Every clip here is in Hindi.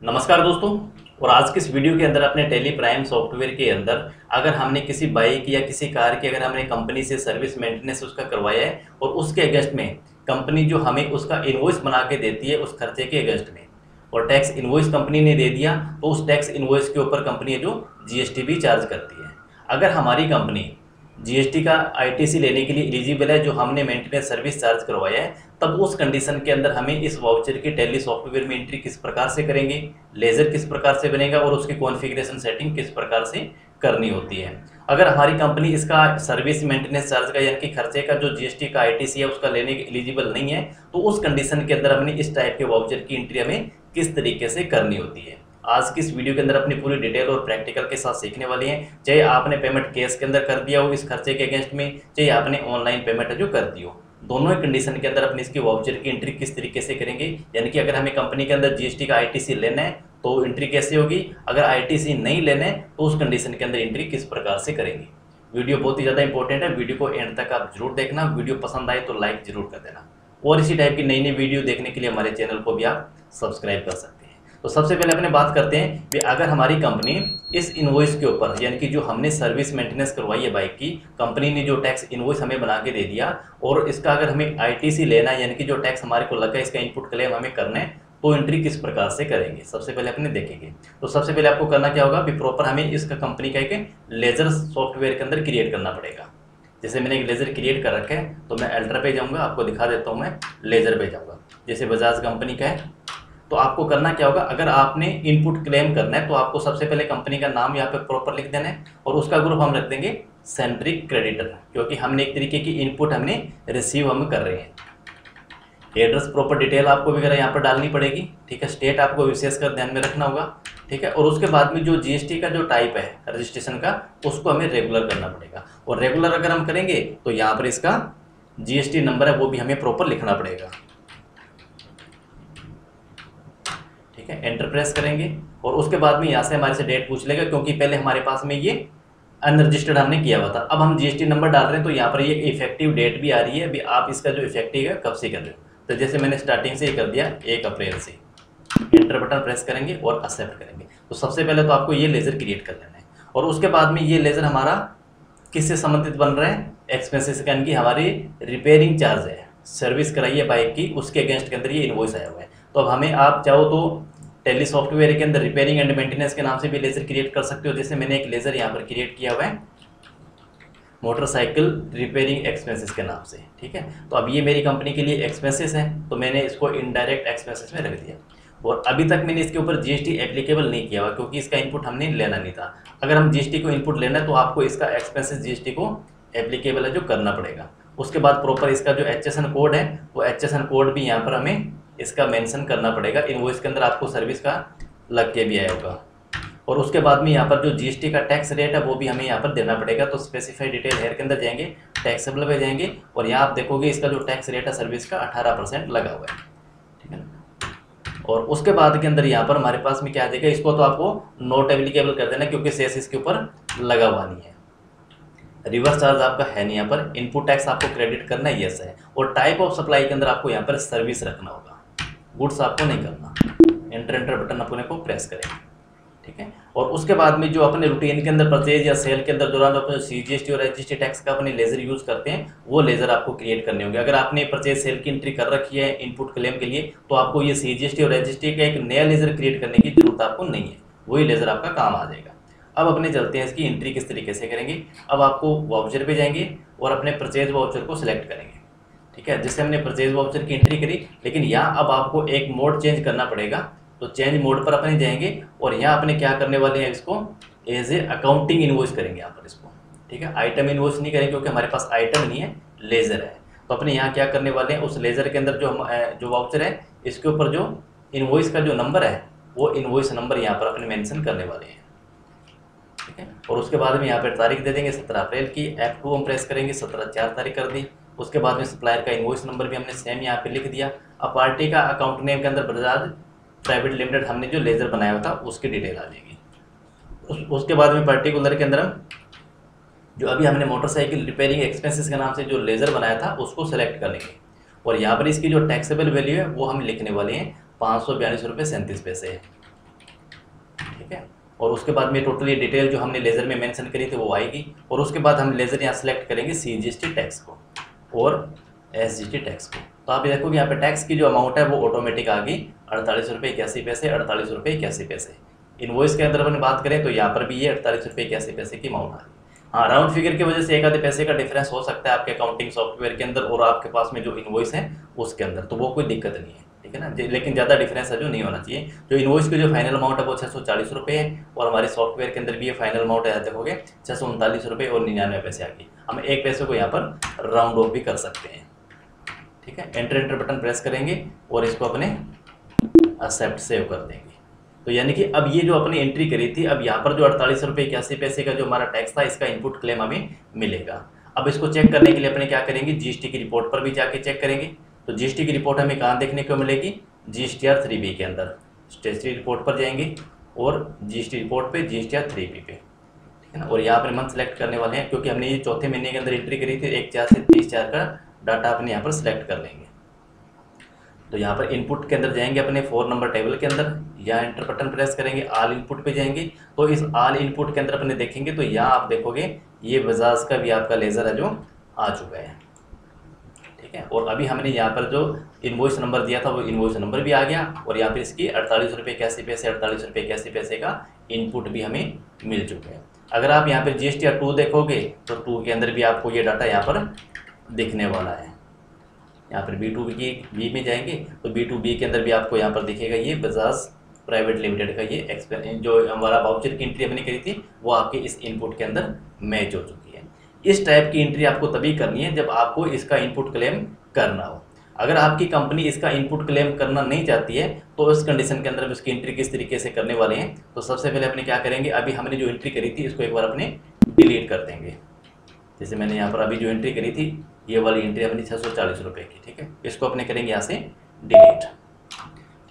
नमस्कार दोस्तों। और आज की इस वीडियो के अंदर अपने टेली प्राइम सॉफ्टवेयर के अंदर अगर हमने किसी बाइक या किसी कार की अगर हमने कंपनी से सर्विस मेंटेनेंस उसका करवाया है और उसके अगेंस्ट में कंपनी जो हमें उसका इनवॉइस बना के देती है उस खर्चे के अगेंस्ट में, और टैक्स इनवॉइस कंपनी ने दे दिया तो उस टैक्स इनवॉइस के ऊपर कंपनी जो जीएसटी भी चार्ज करती है। अगर हमारी कंपनी जीएसटी का आईटीसी लेने के लिए एलिजिबल है, जो हमने मेंटेनेंस सर्विस चार्ज करवाया है, तब उस कंडीशन के अंदर हमें इस वाउचर की टैली सॉफ्टवेयर में एंट्री किस प्रकार से करेंगे, लेजर किस प्रकार से बनेगा और उसकी कॉन्फ़िगरेशन सेटिंग किस प्रकार से करनी होती है। अगर हमारी कंपनी इसका सर्विस मेंटेनेंस चार्ज का यानी कि खर्चे का जो जीएसटी का आईटीसी है उसका लेने के एलिजिबल नहीं है, तो उस कंडीशन के अंदर हमने इस टाइप के वाउचर की एंट्री हमें किस तरीके से करनी होती है। आज की इस वीडियो के अंदर अपनी पूरी डिटेल और प्रैक्टिकल के साथ सीखने वाली हैं। चाहे आपने पेमेंट कैश के अंदर कर दिया हो इस खर्चे के अगेंस्ट में, चाहे आपने ऑनलाइन पेमेंट जो कर दी हो, दोनों ही कंडीशन के अंदर अपनी इसकी वाउचर की एंट्री किस तरीके से करेंगे। यानी कि अगर हमें कंपनी के अंदर जीएसटी का आईटीसी लेना है तो एंट्री कैसे होगी, अगर आईटीसी नहीं लेना है तो उस कंडीशन के अंदर एंट्री किस प्रकार से करेंगे। वीडियो बहुत ही ज़्यादा इंपॉर्टेंट है, वीडियो को एंड तक आप जरूर देखना। वीडियो पसंद आए तो लाइक जरूर कर देना, और इसी टाइप की नई नई वीडियो देखने के लिए हमारे चैनल को भी आप सब्सक्राइब कर सकते हैं। तो सबसे पहले अपने बात करते हैं कि अगर हमारी कंपनी इस इनवॉइस के ऊपर यानी कि जो हमने सर्विस मेंटेनेंस करवाई है बाइक की, कंपनी ने जो टैक्स इनवॉइस हमें बना के दे दिया और इसका अगर हमें आईटीसी लेना है यानी कि जो टैक्स हमारे को लगा इसका इनपुट क्लेम हमें करना है, तो एंट्री किस प्रकार से करेंगे सबसे पहले अपने देखेंगे। तो सबसे पहले आपको करना क्या होगा कि प्रॉपर हमें इसका कंपनी का एक लेजर सॉफ्टवेयर के अंदर क्रिएट करना पड़ेगा। जैसे मैंने एक लेजर क्रिएट कर रखा है तो मैं अल्ट्रा पे जाऊँगा, आपको दिखा देता हूँ, मैं लेजर पे जाऊँगा। जैसे बजाज कंपनी का है तो आपको करना क्या होगा, अगर आपने इनपुट क्लेम करना है तो आपको सबसे पहले कंपनी का नाम यहाँ पे प्रॉपर लिख देना है और उसका ग्रुप हम रख देंगे सेंट्रिक क्रेडिटर, क्योंकि हमने एक तरीके की इनपुट हमने रिसीव हम कर रहे हैं। एड्रेस प्रॉपर डिटेल आपको वगैरह यहाँ पर डालनी पड़ेगी, ठीक है। स्टेट आपको विशेषकर ध्यान में रखना होगा, ठीक है। और उसके बाद में जो जीएसटी का जो टाइप है रजिस्ट्रेशन का उसको हमें रेगुलर करना पड़ेगा, और रेगुलर अगर हम करेंगे तो यहाँ पर इसका जीएसटी नंबर है वो भी हमें प्रॉपर लिखना पड़ेगा, ठीक है। एंटर प्रेस करेंगे और उसके बाद में यहाँ से हमारे से डेट पूछ लेगा, क्योंकि पहले हमारे पास में ये अनरजिस्टर्ड हमने किया हुआ था। अब हम जीएसटी नंबर डाल रहे हैं तो यहाँ पर ये इफेक्टिव डेट भी आ रही है, अभी आप इसका जो इफेक्टिव है कब से कर रहे हो। तो जैसे मैंने स्टार्टिंग से ही कर दिया 1 अप्रैल से, एंटर बटन प्रेस करेंगे और एक्सेप्ट करेंगे। तो सबसे पहले तो आपको ये लेजर क्रिएट कर लेना है, और उसके बाद में ये लेजर हमारा किससे संबंधित बन रहा है, एक्सपेंसेस का, यानी कि हमारी रिपेयरिंग चार्ज है, सर्विस कराई है बाइक की, उसके अगेंस्ट के अंदर ये इनवॉइस आया हुआ है। तो अब हमें आप चाहो तो टेली सॉफ्टवेयर के अंदर रिपेयरिंग एंड मेंटेनेंस के नाम से भी लेजर क्रिएट कर सकते हो। जैसे मैंने एक लेजर यहाँ पर क्रिएट किया हुआ है मोटरसाइकिल रिपेयरिंग एक्सपेंसेस के नाम से, ठीक है। तो अब ये मेरी कंपनी के लिए एक्सपेंसेस है तो मैंने इसको इनडायरेक्ट एक्सपेंसेस में रख दिया, और अभी तक मैंने इसके ऊपर जीएसटी एप्लीकेबल नहीं किया हुआ क्योंकि इसका इनपुट हमने लेना नहीं था। अगर हम जीएसटी को इनपुट लेना है तो आपको इसका एक्सपेंसेस जीएसटी को एप्लीकेबल है जो करना पड़ेगा। उसके बाद प्रॉपर इसका जो एचएसएन कोड है वो एचएसएन कोड भी यहाँ पर हमें इसका मेंशन करना पड़ेगा। इनवॉइस के अंदर आपको सर्विस का लग के भी आया होगा, और उसके बाद में यहाँ पर जो जीएसटी का टैक्स रेट है वो भी हमें यहाँ पर देना पड़ेगा। तो स्पेसिफाइड डिटेल हेयर के अंदर जाएंगे, टैक्सेबल पे जाएंगे, और यहाँ आप देखोगे इसका जो टैक्स रेट है सर्विस का 18% लगा हुआ है, ठीक है ना। और उसके बाद के अंदर यहाँ पर हमारे पास में क्या आ जाएगा, इसको तो आपको नोट एप्लीकेबल कर देना क्योंकि सेस इसके ऊपर लगा हुआ नहीं है। रिवर्स चार्ज आपका है नहीं, यहाँ पर इनपुट टैक्स आपको क्रेडिट करना है, यस है। और टाइप ऑफ सप्लाई के अंदर आपको यहाँ पर सर्विस रखना होगा, गुड्स आपको नहीं करना। एंटर बटन अपने को प्रेस करेंगे, ठीक है। और उसके बाद में जो अपने रूटीन के अंदर परचेज या सेल के अंदर दौरान अपने सीजीएसटी और एचजीएसटी टैक्स का अपने लेजर यूज करते हैं वो लेजर आपको क्रिएट करने होंगे। अगर आपने परचेज सेल की एंट्री कर रखी है इनपुट क्लेम के लिए तो आपको ये सीजीएसटी और एचजीएसटी का एक नया लेजर क्रिएट करने की जरूरत आपको नहीं है, वही लेजर आपका काम आ जाएगा। अब अपने चलते हैं इसकी एंट्री किस तरीके से करेंगे। अब आपको वाउचर पे जाएंगे और अपने परचेज वाउचर को सिलेक्ट करेंगे, ठीक है। जैसे हमने परचेज वाउचर की एंट्री करी, लेकिन यहाँ अब आपको एक मोड चेंज करना पड़ेगा। तो चेंज मोड पर अपने जाएंगे और यहाँ अपने क्या करने वाले हैं, इसको एज ए अकाउंटिंग इनवॉइस करेंगे यहाँ पर इसको, ठीक है। आइटम इनवॉइस नहीं करेंगे क्योंकि हमारे पास आइटम नहीं है, लेजर है। तो अपने यहाँ क्या करने वाले हैं, उस लेजर के अंदर जो वाउचर है इसके ऊपर जो इनवॉइस का जो नंबर है वो इनवॉइस नंबर यहाँ पर अपने मेंशन करने वाले हैं, ठीक है। और उसके बाद में यहाँ पर तारीख दे देंगे 17 अप्रैल की। F2 हम प्रेस करेंगे, 17/4 तारीख कर दी। उसके बाद में सप्लायर का इनवॉइस नंबर भी हमने सेम यहाँ पे लिख दिया। अब पार्टी का अकाउंट नेम के अंदर बजाज प्राइवेट लिमिटेड हमने जो लेजर बनाया हुआ था उसकी डिटेल आ जाएगी। उसके बाद में पर्टिकुलर के अंदर हम जो अभी हमने मोटरसाइकिल रिपेयरिंग एक्सपेंसेस के नाम से जो लेजर बनाया था उसको सेलेक्ट कर लेंगे, और यहाँ पर इसकी जो टैक्सेबल वैल्यू है वो हम लिखने वाले हैं 542 रुपये 37 पैसे, ठीक है। और उसके बाद में टोटली डिटेल जो हमने लेज़र में मेंशन करी थी वो आएगी, और उसके बाद हम लेज़र यहाँ सेलेक्ट करेंगे CGST टैक्स को और SGST टैक्स को। तो आप देखोगे यहाँ पे टैक्स की जो अमाउंट है वो ऑटोमेटिक आ गई 48 रुपये 81 पैसे, 48 रुपये 81 पैसे। इनवॉइस के अंदर अपन बात करें तो यहाँ पर भी ये 48 रुपये 81 पैसे की अमाउंट आ रही है। हाँ, राउंड फिगर की वजह से एक आधे पैसे का डिफरेंस हो सकता है आपके अकाउंटिंग सॉफ्टवेयर के अंदर और आपके पास में जो इनवॉइस है उसके अंदर, तो वो कोई दिक्कत नहीं है, ठीक है ना। लेकिन ज़्यादा डिफरेंस है जो नहीं होना चाहिए। जो इनवॉइस की जो फाइनल अमाउंट है वो 640 रुपये है, और हमारे सॉफ्टवेयर के अंदर भी ये फाइनल अमाउंट है, देखोगे 639 रुपये और 99 पैसे आ गई। हम एक पैसे को यहाँ पर राउंड ऑफ भी कर सकते हैं, ठीक है। एंटर बटन प्रेस करेंगे और इसको अपने एक्सेप्ट सेव कर देंगे। तो यानी कि अब ये जो अपनी एंट्री करी थी, अब यहाँ पर जो 48 रुपये 81 पैसे का जो हमारा टैक्स था, इसका इनपुट क्लेम हमें मिलेगा। अब इसको चेक करने के लिए अपने क्या करेंगे, GST की रिपोर्ट पर भी जाके चेक करेंगे। तो GST की रिपोर्ट हमें कहाँ देखने को मिलेगी, GSTR 3B के अंदर स्टेचुटरी रिपोर्ट पर जाएंगे और GST रिपोर्ट पे GSTR 3B पे, ठीक है ना। और यहाँ पर मंथ सेलेक्ट करने वाले हैं, क्योंकि हमने ये चौथे महीने के अंदर एंट्री करी थी। 1/4 से 30/4 का डाटा अपने यहाँ पर सिलेक्ट कर लेंगे। तो यहाँ पर इनपुट के अंदर जाएंगे अपने 4 नंबर टेबल के अंदर, यहाँ एंटर बटन प्रेस करेंगे, ऑल इनपुट पे जाएंगे। तो इस ऑल इनपुट के अंदर अपने देखेंगे तो यहाँ आप देखोगे ये बजाज का भी आपका लेज़र है जो आ चुका है, ठीक है। और अभी हमने यहाँ पर जो इनवॉइस नंबर दिया था वो इनवॉइस नंबर भी आ गया, और यहाँ पर इसकी 48 रुपये 81 पैसे 48 रुपये 81 पैसे का इनपुट भी हमें मिल चुका है। अगर आप यहाँ पर GSTR 2 देखोगे तो 2 के अंदर भी आपको ये डाटा यहाँ पर दिखने वाला है। यहाँ पर B2B में जाएंगे तो B2B के अंदर भी आपको यहाँ पर दिखेगा ये बजाज प्राइवेट लिमिटेड का ये एक्सपेंस जो हमारा वाउचर की एंट्री हमने करी थी वो आपके इस इनपुट के अंदर मैच हो चुकी है। इस टाइप की एंट्री आपको तभी करनी है जब आपको इसका इनपुट क्लेम करना हो। अगर आपकी कंपनी इसका इनपुट क्लेम करना नहीं चाहती है तो इस कंडीशन के अंदर हम इसकी एंट्री किस तरीके से करने वाले हैं। तो सबसे पहले अपने क्या करेंगे, अभी हमने जो एंट्री करी थी इसको एक बार अपने डिलीट कर देंगे। जैसे मैंने यहाँ पर अभी जो एंट्री करी थी ये वाली एंट्री अपनी 640 रुपये की, ठीक है। इसको अपने करेंगे यहाँ से डिलीट,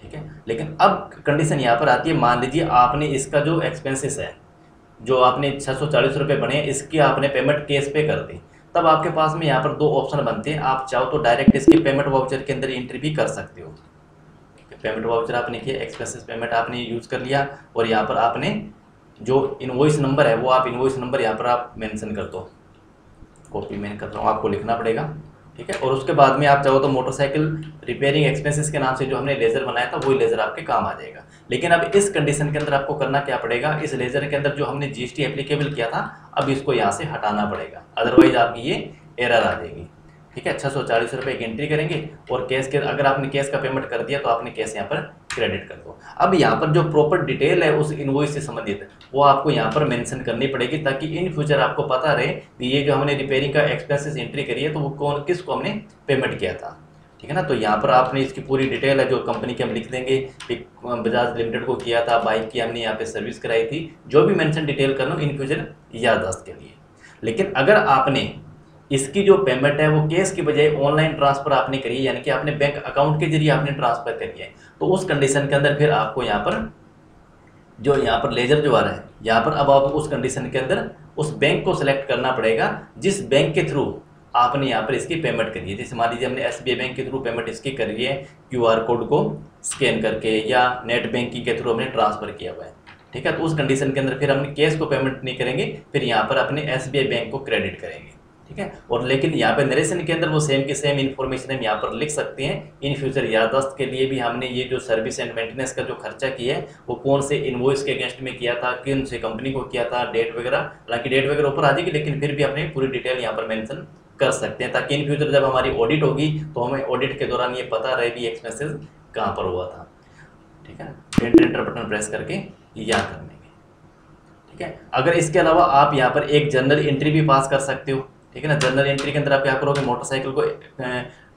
ठीक है। लेकिन अब कंडीशन यहाँ पर आती है, मान लीजिए आपने इसका जो एक्सपेंसेस है जो आपने 640 रुपये बने इसकी आपने पेमेंट कैश पे कर दी, तब आपके पास में यहाँ पर 2 ऑप्शन बनते हैं। आप चाहो तो डायरेक्ट इसके पेमेंट वाउचर के अंदर एंट्री भी कर सकते हो। पेमेंट वाउचर आपने किया, एक्सपेंसेस पेमेंट आपने यूज़ कर लिया, और यहाँ पर आपने जो इनवॉइस नंबर है वो आप इनवॉइस नंबर यहाँ पर आप मेंशन कर दो। कॉपी मैं कर रहा हूँ, आपको लिखना पड़ेगा, ठीक है। और उसके बाद में आप चाहो तो मोटरसाइकिल रिपेयरिंग एक्सपेंसेस के नाम से जो हमने लेज़र बनाया था वही लेज़र आपके काम आ जाएगा। लेकिन अब इस कंडीशन के अंदर आपको करना क्या पड़ेगा, इस लेज़र के अंदर जो हमने GST एप्लीकेबल किया था अब इसको यहाँ से हटाना पड़ेगा, अदरवाइज आपकी ये एरर आ जाएगी, ठीक है। 640 रुपये की एंट्री करेंगे और कैश के अगर आपने कैश का पेमेंट कर दिया तो आपने कैश यहाँ पर क्रेडिट कर दो। अब यहाँ पर जो प्रॉपर डिटेल है उस इनवॉइस से संबंधित वो आपको यहाँ पर मेंशन करनी पड़ेगी, ताकि इन फ्यूचर आपको पता रहे कि ये जो हमने रिपेयरिंग का एक्सपेंसेस एंट्री करी है तो वो कौन किसको हमने पेमेंट किया था, ठीक है ना। तो यहाँ पर आपने इसकी पूरी डिटेल है जो कंपनी की हम लिख देंगे कि बजाज लिमिटेड को किया था, बाइक की हमने यहाँ पे सर्विस कराई थी, जो भी मेंशन डिटेल करना इन फ्यूचर याददाश्त के लिए। लेकिन अगर आपने इसकी जो पेमेंट है वो कैश की बजाय ऑनलाइन ट्रांसफर आपने करी है, यानी कि आपने बैंक अकाउंट के जरिए आपने ट्रांसफर करी है, तो उस कंडीशन के अंदर फिर आपको यहाँ पर जो यहाँ पर लेजर जो आ रहा है यहाँ पर अब आप उस कंडीशन के अंदर उस बैंक को सिलेक्ट करना पड़ेगा जिस बैंक के थ्रू आपने यहाँ पर इसकी पेमेंट करी है। जैसे मान लीजिए हमने SBI बैंक के थ्रू पेमेंट इसकी करी है QR कोड को स्कैन करके, या नेट बैंकिंग के थ्रू हमने ट्रांसफ़र किया हुआ है, ठीक है। तो उस कंडीशन के अंदर फिर हमने कैश को पेमेंट नहीं करेंगे, फिर यहाँ पर अपने SBI बैंक को क्रेडिट करेंगे, ठीक है। और लेकिन यहाँ पे नरेशन के अंदर वो सेम की सेम इन्फॉर्मेशन हम यहाँ पर लिख सकते हैं। इन फ्यूचर याददाश्त के लिए भी हमने ये जो सर्विस एंड मेंटेनेंस का जो खर्चा किया है वो कौन से इनवॉइस के अगेंस्ट में किया था, किन से कंपनी को किया था, डेट वगैरह, हालांकि डेट वगैरह ऊपर आ जाएगी लेकिन फिर भी अपने पूरी डिटेल यहाँ पर मेंशन कर सकते हैं, ताकि इन फ्यूचर जब हमारी ऑडिट होगी तो हमें ऑडिट के दौरान ये पता रहे भी एक्सपेंसेस कहाँ पर हुआ था, ठीक है। एंटर बटन प्रेस करके यहाँ कर लेंगे, ठीक है। अगर इसके अलावा आप यहाँ पर एक जर्नल एंट्री भी पास कर सकते हो, ठीक है ना। जर्नल एंट्री के अंदर आप क्या करोगे, मोटरसाइकिल को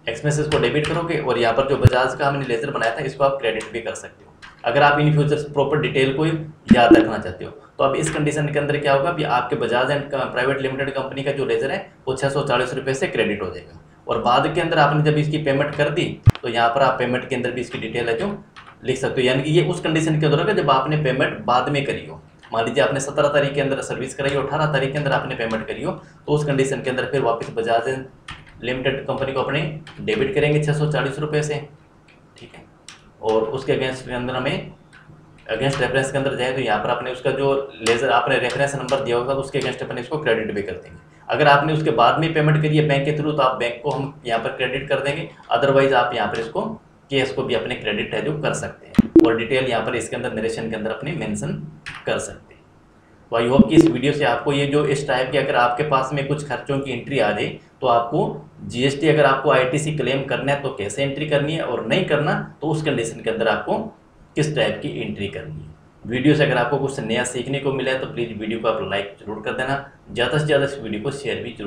एक्सपेंसेस को डेबिट करोगे और यहाँ पर जो बजाज का हमने लेजर बनाया था इसको आप क्रेडिट भी कर सकते हो, अगर आप इन फ्यूचर प्रॉपर डिटेल को याद रखना चाहते हो। तो अब इस कंडीशन के अंदर क्या होगा कि आपके Bajaj and private limited company का जो लेजर है वो 640 रुपये से क्रेडिट हो जाएगा, और बाद के अंदर आपने जब इसकी पेमेंट कर दी तो यहाँ पर आप पेमेंट के अंदर भी इसकी डिटेल है जो लिख सकते हो, यानी कि ये उस कंडीशन के अंदर होगा जब आपने पेमेंट बाद में करी हो। मान लीजिए आपने 17 तारीख के अंदर सर्विस कराई हो, 18 तारीख के अंदर आपने पेमेंट करी हो, तो उस कंडीशन के अंदर फिर वापस बजाज लिमिटेड कंपनी को अपने डेबिट करेंगे 640 रुपये से, ठीक है। और उसके अगेंस्ट के अंदर हमें अगेंस्ट रेफरेंस के अंदर जाए तो यहाँ पर आपने उसका जो लेजर आपने रेफरेंस नंबर दिया होगा उसके अगेंस्ट अपन इसको क्रेडिट भी कर देंगे। अगर आपने उसके बाद में पेमेंट करी है बैंक के थ्रू तो आप बैंक को हम यहाँ पर क्रेडिट कर देंगे, अदरवाइज आप यहाँ पर इसको केस को भी अपने क्रेडिट है जो कर सकते हैं, और डिटेल यहाँ पर इसके अंदर नरेशन के अंदर अपने मेंशन कर सकते हैं। तो आई होप कि इस वीडियो से आपको ये जो इस टाइप के अगर आपके पास में कुछ खर्चों की एंट्री आ जाए तो आपको जीएसटी अगर आपको आईटीसी क्लेम करना है तो कैसे एंट्री करनी है, और नहीं करना तो उस कंडीशन के अंदर आपको किस टाइप की एंट्री करनी है। वीडियो से अगर आपको कुछ नया सीखने को मिला है तो प्लीज़ वीडियो को आप लाइक जरूर कर देना, ज़्यादा से ज़्यादा इस वीडियो को शेयर भी जरूर